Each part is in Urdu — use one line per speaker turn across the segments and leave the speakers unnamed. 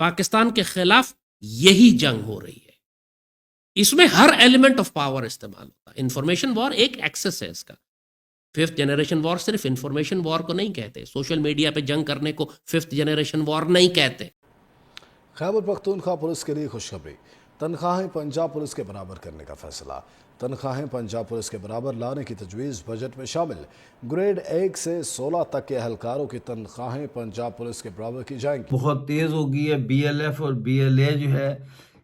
پاکستان کے خلاف یہی جنگ ہو رہی ہے. اس میں ہر ایلیمنٹ آف پاور استعمال ہوتا ہے. انفارمیشن وار ایک ایکسس ہے اس کا. ففتھ جنریشن وار صرف انفارمیشن وار کو نہیں کہتے. سوشل میڈیا پہ جنگ کرنے کو ففتھ جنریشن وار نہیں کہتے.
خیبر پختونخوا پولیس کے لیے خوشخبری. تنخواہیں پنجاب پولیس کے برابر کرنے کا فیصلہ. تنخواہیں پنجاب پولیس کے برابر لانے کی تجویز بجٹ میں شامل. گریڈ 1 سے 16 تک کے اہلکاروں کی تنخواہیں پنجاب پولیس کے برابر کی جائیں گی.
بہت تیز ہو گئی ہے. بی ایل ایف اور بی ایل اے جو ہے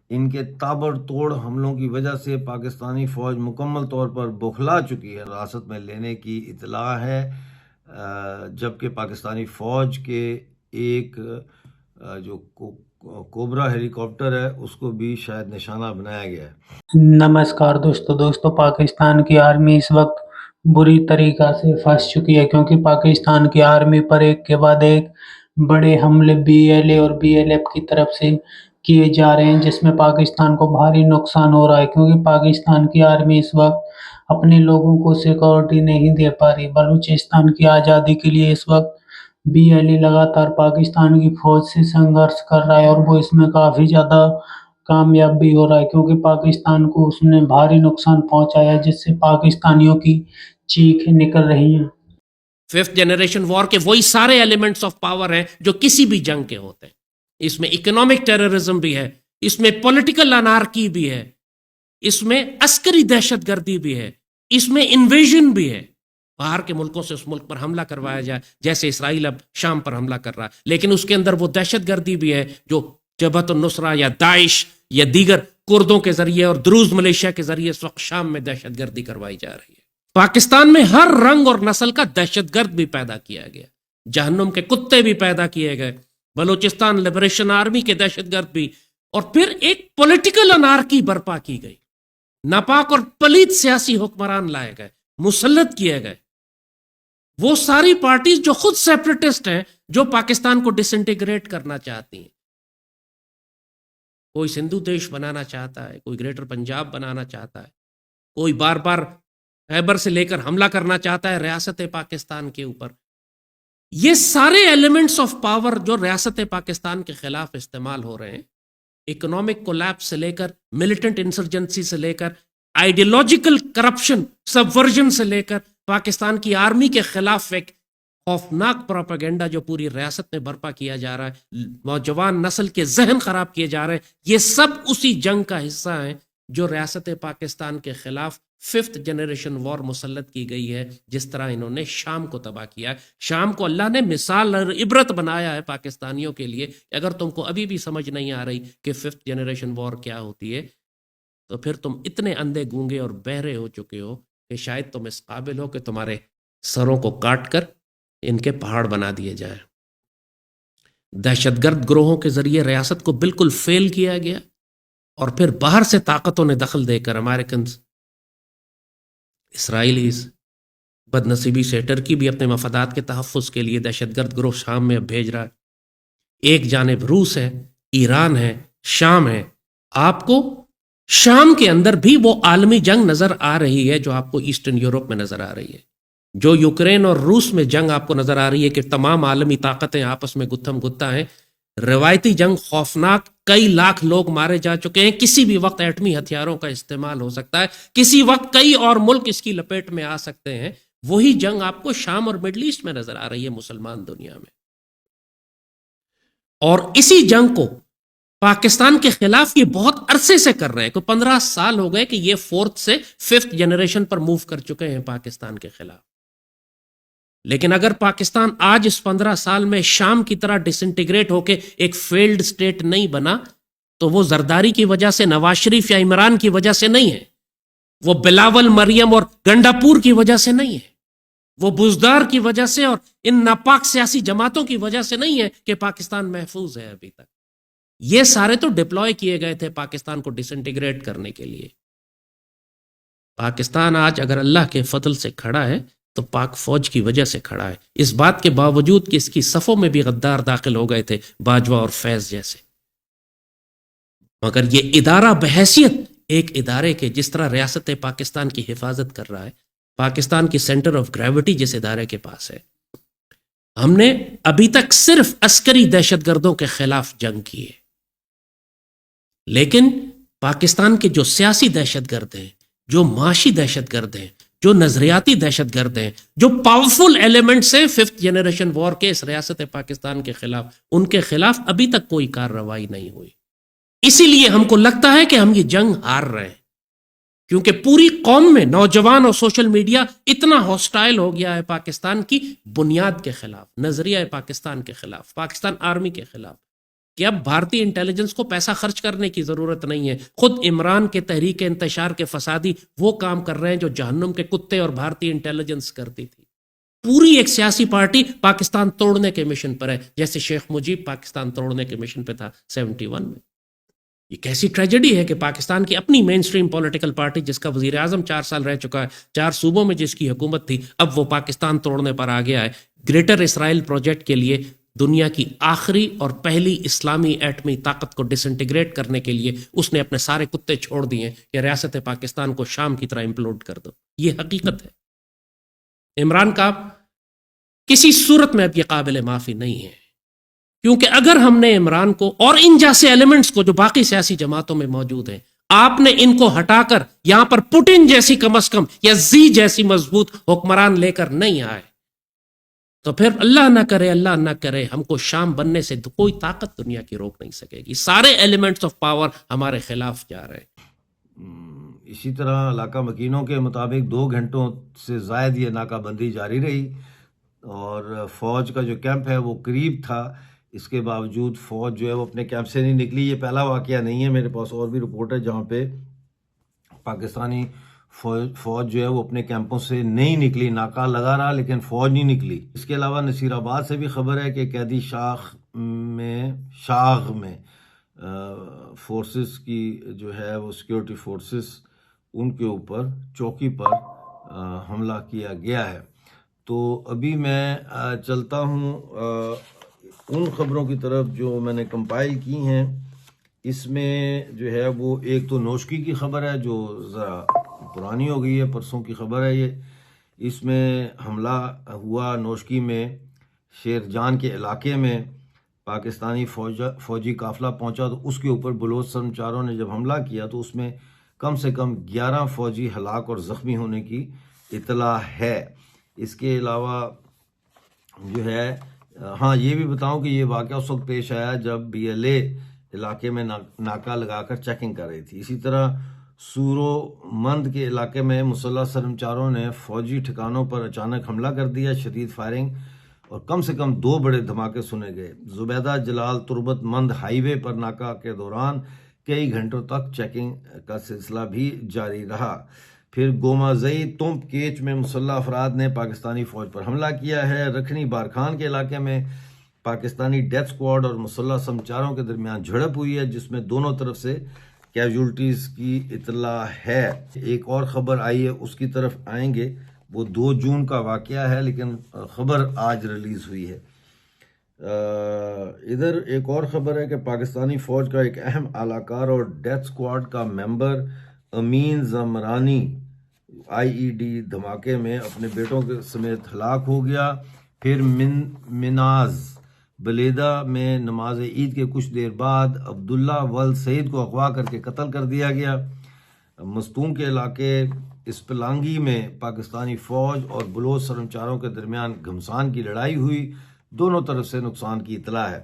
ان کے تابڑ توڑ حملوں کی وجہ سے پاکستانی فوج مکمل طور پر بوکھلا چکی ہے. حراست میں لینے کی اطلاع ہے، جبکہ پاکستانی فوج کے ایک جو کوبرا ہیلی کاپٹر ہے اس کو بھی شاید نشانہ بنایا گیا ہے.
نمسکار دوستو، پاکستان کی آرمی اس وقت بری طریقہ سے پھنس چکی ہے، کیونکہ پاکستان کی آرمی پر ایک کے بعد ایک بڑے حملے بی ایل اے اور بی ایل ایف کی طرف سے کیے جا رہے ہیں، جس میں پاکستان کو بھاری نقصان ہو رہا ہے. کیونکہ پاکستان کی آرمی اس وقت اپنے لوگوں کو سیکورٹی نہیں دے پا رہی. بلوچستان کی آزادی کے لیے اس وقت بی ایل اے لگاتار پاکستان کی فوج سے سنگھرش کر رہا ہے، اور وہ اس میں کافی زیادہ کامیاب بھی ہو رہا ہے، کیونکہ پاکستان کو اس نے بھاری نقصان پہنچایا ہے، جس سے پاکستانیوں کی چیخیں نکل رہی ہیں.
ففتھ جنریشن وار کے وہی سارے ایلیمنٹس آف پاور ہیں جو کسی بھی جنگ کے ہوتے ہیں. اس میں اکنامک ٹیررزم بھی ہے، اس میں پولیٹیکل انارکی بھی ہے، اس میں عسکری دہشت گردی بھی ہے، اس میں انویژن بھی ہے. باہر کے ملکوں سے اس ملک پر حملہ کروایا جائے، جیسے اسرائیل اب شام پر حملہ کر رہا ہے، لیکن اس کے اندر وہ دہشت گردی بھی ہے جو جبہت النصرہ یا داعش یا دیگر کردوں کے ذریعے اور دروز ملیشیا کے ذریعے اس وقت شام میں دہشت گردی کروائی جا رہی ہے. پاکستان میں ہر رنگ اور نسل کا دہشت گرد بھی پیدا کیا گیا، جہنم کے کتے بھی پیدا کیے گئے، بلوچستان لبریشن آرمی کے دہشت گرد بھی، اور پھر ایک پولیٹیکل انارکی برپا کی گئی. ناپاک اور پلیت سیاسی حکمران لائے گئے، مسلط کیے گئے. وہ ساری پارٹیز جو خود سیپریٹسٹ ہیں، جو پاکستان کو ڈس انٹیگریٹ کرنا چاہتی ہیں. کوئی سندھو دیش بنانا چاہتا ہے، کوئی گریٹر پنجاب بنانا چاہتا ہے، کوئی بار بار خیبر سے لے کر حملہ کرنا چاہتا ہے ریاست پاکستان کے اوپر. یہ سارے ایلیمنٹس آف پاور جو ریاست پاکستان کے خلاف استعمال ہو رہے ہیں، اکنامک کولیپس سے لے کر ملیٹنٹ انسرجنسی سے لے کر آئیڈیالوجیکل کرپشن سبورژن سے لے کر پاکستان کی آرمی کے خلاف ایک خوفناک پروپیگنڈا جو پوری ریاست میں برپا کیا جا رہا ہے، نوجوان نسل کے ذہن خراب کیے جا رہے ہیں، یہ سب اسی جنگ کا حصہ ہیں جو ریاست پاکستان کے خلاف ففتھ جنریشن وار مسلط کی گئی ہے. جس طرح انہوں نے شام کو تباہ کیا ہے. شام کو اللہ نے مثال اور عبرت بنایا ہے پاکستانیوں کے لیے. اگر تم کو ابھی بھی سمجھ نہیں آ رہی کہ ففتھ جنریشن وار کیا ہوتی ہے، تو پھر تم اتنے اندھے گونگے اور بہرے ہو چکے ہو کہ شاید تم اس قابل ہو کہ تمہارے سروں کو کاٹ کر ان کے پہاڑ بنا دیے جائیں. دہشت گرد گروہوں کے ذریعے ریاست کو بالکل فیل کیا گیا، اور پھر باہر سے طاقتوں نے دخل دے کر امریکنز، اسرائیلیز، بدنصیبی سے ٹرکی بھی اپنے مفادات کے تحفظ کے لیے دہشت گرد گروہ شام میں بھیج رہا ہے. ایک جانب روس ہے، ایران ہے، شام ہے. آپ کو شام کے اندر بھی وہ عالمی جنگ نظر آ رہی ہے جو آپ کو ایسٹرن یورپ میں نظر آ رہی ہے. جو یوکرین اور روس میں جنگ آپ کو نظر آ رہی ہے کہ تمام عالمی طاقتیں آپس میں گتھم گتھا ہیں. روایتی جنگ خوفناک، کئی لاکھ لوگ مارے جا چکے ہیں. کسی بھی وقت ایٹمی ہتھیاروں کا استعمال ہو سکتا ہے، کسی وقت کئی اور ملک اس کی لپیٹ میں آ سکتے ہیں. وہی جنگ آپ کو شام اور مڈل ایسٹ میں نظر آ رہی ہے، مسلمان دنیا میں. اور اسی جنگ کو پاکستان کے خلاف یہ بہت عرصے سے کر رہے ہیں. کوئی 15 سال ہو گئے کہ یہ فورتھ سے ففتھ جنریشن پر موو کر چکے ہیں پاکستان کے خلاف. لیکن اگر پاکستان آج اس 15 سال میں شام کی طرح ڈس انٹیگریٹ ہو کے ایک فیلڈ سٹیٹ نہیں بنا، تو وہ زرداری کی وجہ سے، نواز شریف یا عمران کی وجہ سے نہیں ہے، وہ بلاول، مریم اور گنڈاپور کی وجہ سے نہیں ہے، وہ بزدار کی وجہ سے اور ان ناپاک سیاسی جماعتوں کی وجہ سے نہیں ہے کہ پاکستان محفوظ ہے ابھی تک. یہ سارے تو ڈپلوائے کیے گئے تھے پاکستان کو ڈس انٹیگریٹ کرنے کے لیے. پاکستان آج اگر اللہ کے فضل سے کھڑا ہے تو پاک فوج کی وجہ سے کھڑا ہے، اس بات کے باوجود کہ اس کی صفوں میں بھی غدار داخل ہو گئے تھے، باجوہ اور فیض جیسے. مگر یہ ادارہ بحیثیت ایک ادارے کے، جس طرح ریاست پاکستان کی حفاظت کر رہا ہے، پاکستان کی سینٹر آف گریوٹی جس ادارے کے پاس ہے، ہم نے ابھی تک صرف عسکری دہشت گردوں کے خلاف جنگ کی ہے. لیکن پاکستان کے جو سیاسی دہشت گرد ہیں، جو معاشی دہشت گرد ہیں، جو نظریاتی دہشت گرد ہیں، جو پاورفل ایلیمنٹس ہیں 5th جنریشن وار کے اس ریاست پاکستان کے خلاف، ان کے خلاف ابھی تک کوئی کارروائی نہیں ہوئی. اسی لیے ہم کو لگتا ہے کہ ہم یہ جنگ ہار رہے ہیں، کیونکہ پوری قوم میں نوجوان اور سوشل میڈیا اتنا ہاسٹائل ہو گیا ہے پاکستان کی بنیاد کے خلاف، نظریہ پاکستان کے خلاف، پاکستان آرمی کے خلاف، کہ اب بھارتی انٹیلیجنس کو پیسہ خرچ کرنے کی ضرورت نہیں ہے. خود عمران کے تحریک انتشار کے فسادی وہ کام کر رہے ہیں جو جہنم کے کتے اور بھارتی انٹیلیجنس کرتی تھی. پوری ایک سیاسی پارٹی پاکستان توڑنے کے مشن پر ہے، جیسے شیخ مجیب پاکستان توڑنے کے مشن پہ تھا 71 میں. یہ کیسی ٹریجڈی ہے کہ پاکستان کی اپنی مین سٹریم پولیٹیکل پارٹی، جس کا وزیر اعظم 4 سال رہ چکا ہے، 4 صوبوں میں جس کی حکومت تھی، اب وہ پاکستان توڑنے پر آ گیا ہے. گریٹر اسرائیل پروجیکٹ کے لیے دنیا کی آخری اور پہلی اسلامی ایٹمی طاقت کو ڈس انٹیگریٹ کرنے کے لیے اس نے اپنے سارے کتے چھوڑ دیے کہ ریاست پاکستان کو شام کی طرح امپلوڈ کر دو. یہ حقیقت ہے. عمران کا کسی صورت میں اب یہ قابل معافی نہیں ہے، کیونکہ اگر ہم نے عمران کو اور ان جیسے ایلیمنٹس کو جو باقی سیاسی جماعتوں میں موجود ہیں، آپ نے ان کو ہٹا کر یہاں پر پوٹن جیسی کم از کم یا زی جیسی مضبوط حکمران لے کر نہیں آئے، تو پھر اللہ نہ کرے ہم کو شام بننے سے کوئی طاقت دنیا کی روک نہیں سکے گی. سارے ایلیمنٹس آف پاور ہمارے خلاف جا رہے ہیں.
اسی طرح علاقہ مکینوں کے مطابق 2 گھنٹوں سے زائد یہ ناکہ بندی جاری رہی اور فوج کا جو کیمپ ہے وہ قریب تھا. اس کے باوجود فوج جو ہے وہ اپنے کیمپ سے نہیں نکلی. یہ پہلا واقعہ نہیں ہے، میرے پاس اور بھی رپورٹ ہے جہاں پہ پاکستانی فوج جو ہے وہ اپنے کیمپوں سے نہیں نکلی، ناکہ لگا رہا لیکن فوج نہیں نکلی. اس کے علاوہ نصیر آباد سے بھی خبر ہے کہ قیدی شاغ میں فورسز کی جو ہے وہ سیکیورٹی فورسز، ان کے اوپر چوکی پر حملہ کیا گیا ہے. تو ابھی میں چلتا ہوں ان خبروں کی طرف جو میں نے کمپائل کی ہیں. اس میں جو ہے وہ ایک تو نوشکی کی خبر ہے جو ذرا پرانی ہو گئی ہے، پرسوں کی خبر ہے یہ. اس میں حملہ ہوا نوشکی میں، شیر جان کے علاقے میں پاکستانی فوجی قافلہ پہنچا تو اس کے اوپر بلوچ سرمچاروں نے جب حملہ کیا تو اس میں کم سے کم 11 فوجی ہلاک اور زخمی ہونے کی اطلاع ہے. اس کے علاوہ جو ہے ہاں یہ بھی بتاؤں کہ یہ واقعہ اس وقت پیش آیا جب BLA علاقے میں ناکہ لگا کر چیکنگ کر رہی تھی. اسی طرح سورو مند کے علاقے میں مسلح سرمچاروں نے فوجی ٹھکانوں پر اچانک حملہ کر دیا، شدید فائرنگ اور کم سے کم 2 بڑے دھماکے سنے گئے. زبیدہ جلال تربت مند ہائی وے پر ناکہ کے دوران کئی گھنٹوں تک چیکنگ کا سلسلہ بھی جاری رہا. پھر گومازئی تمپ کیچ میں مسلح افراد نے پاکستانی فوج پر حملہ کیا ہے. رکھنی بارکھان کے علاقے میں پاکستانی ڈیتھ سکواڈ اور مسلح سرمچاروں کے درمیان جھڑپ ہوئی ہے جس میں دونوں طرف سے کیجولٹیز کی اطلاع ہے. ایک اور خبر آئی ہے اس کی طرف آئیں گے، وہ 2 جون کا واقعہ ہے لیکن خبر آج ریلیز ہوئی ہے. ادھر ایک اور خبر ہے کہ پاکستانی فوج کا ایک اہم اعلی کار اور ڈیتھ سکواڈ کا ممبر امین زمرانی IED دھماکے میں اپنے بیٹوں کے سمیت ہلاک ہو گیا. پھر مناز بلیدہ میں نماز عید کے کچھ دیر بعد عبداللہ ولد سعید کو اغوا کر کے قتل کر دیا گیا. مستونگ کے علاقے اسپلانگی میں پاکستانی فوج اور بلوچ سرمچاروں کے درمیان گھمسان کی لڑائی ہوئی، دونوں طرف سے نقصان کی اطلاع ہے.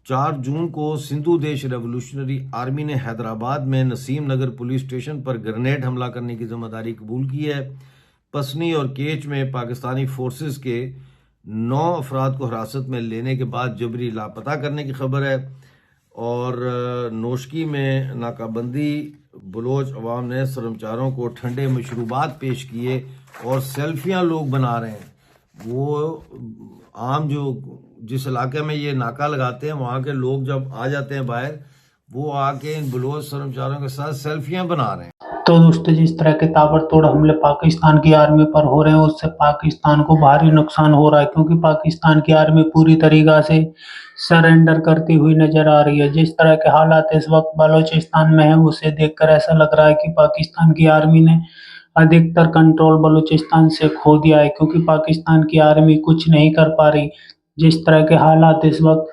4 جون کو سندھو دیش ریولوشنری آرمی نے حیدرآباد میں نسیم نگر پولیس اسٹیشن پر گرنیڈ حملہ کرنے کی ذمہ داری قبول کی ہے. پسنی اور کیچ میں پاکستانی فورسز کے 9 افراد کو حراست میں لینے کے بعد جبری لاپتہ کرنے کی خبر ہے. اور نوشکی میں ناکہ بندی، بلوچ عوام نے سرمچاروں کو ٹھنڈے مشروبات پیش کیے اور سیلفیاں لوگ بنا رہے ہیں. وہ عام جو جس علاقے میں یہ ناکہ لگاتے ہیں وہاں کے لوگ جب آ جاتے ہیں باہر، وہ آ کے ان بلوچ سرمچاروں کے ساتھ سیلفیاں بنا رہے ہیں.
تو دوستو جس طرح کے تابڑتوڑ حملے پاکستان کی آرمی پر ہو رہے ہیں اس سے پاکستان کو بھاری نقصان ہو رہا ہے، کیونکہ پاکستان کی آرمی پوری طریقہ سے سرنڈر کرتی ہوئی نظر آ رہی ہے. جس طرح کے حالات اس وقت بلوچستان میں ہیں اسے دیکھ کر ایسا لگ رہا ہے کہ پاکستان کی آرمی نے ادھکتر کنٹرول بلوچستان سے کھو دیا ہے، کیونکہ پاکستان کی آرمی کچھ نہیں کر پا رہی. جس طرح کے حالات اس وقت